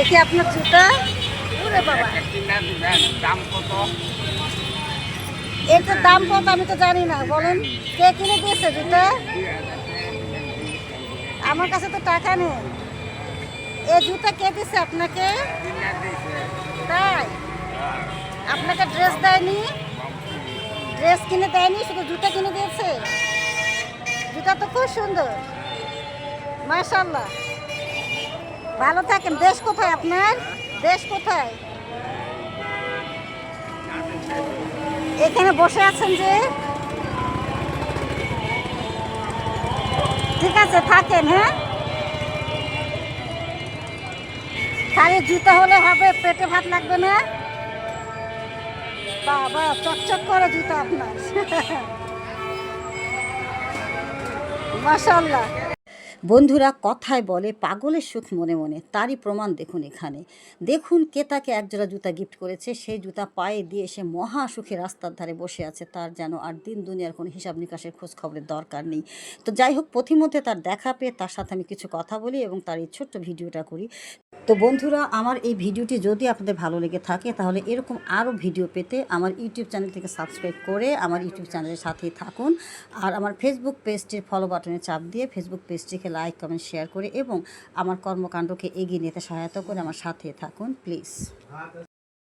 দেখি আপনার জুতা। ওরে বাবা, দাম কত? এটার দাম কত আমি তো জানি না, বলেন কে কিনে দিয়েছে জুতা? আমার কাছে তো টাকা নেই। এই জুতা কে দিছে আপনাকে? তাই? আপনাকে ড্রেস দেয়নি? ড্রেস কিনে দেয়নি, শুধু জুতা কিনে দিয়েছে। জুতা তো খুব সুন্দর, মাশাআল্লাহ। ভালো থাকেন। দেশ কোথায় আপনার? দেশ কোথায়? এখানে বসে আছেন যে? ঠিক আছে, থাকেন। হ্যাঁ, খালি জুতা হলে হবে, পেটে ভাত লাগবে না? বাবা, চকচক করে জুতা আপনার। মাশাআল্লাহ। বন্ধুরা, কথায় বলে পাগলের সুখ মনে মনে, তারই প্রমাণ দেখুন এখানে। দেখুন কে তাকে একজোড়া জুতা গিফট করেছে, সেই জুতা পায়ে দিয়ে সে মহা সুখে রাস্তার ধারে বসে আছে। তার যেন আর দিন দুনিয়ার কোনো হিসাব নিকাশের খোঁজ খবরের দরকার নেই। তো যাই হোক, পথিমধ্যে তার দেখা পেয়ে তার সাথে আমি কিছু কথা বলি এবং তার এই ছোট্ট ভিডিওটা করি। তো বন্ধুরা, আমার এই ভিডিওটি যদি আপনাদের ভালো লেগে থাকে তাহলে এরকম আরও ভিডিও পেতে আমার ইউটিউব চ্যানেল থেকে সাবস্ক্রাইব করে আমার ইউটিউব চ্যানেলের সাথেই থাকুন। আর আমার ফেসবুক পেজটির ফলো বাটনে চাপ দিয়ে ফেসবুক পেজটিকে লাইক কমেন্ট শেয়ার করে এবং আমার কর্মকাণ্ডকে এগিয়ে নিতে সহায়তা করে আমার সাথে থাকুন প্লিজ।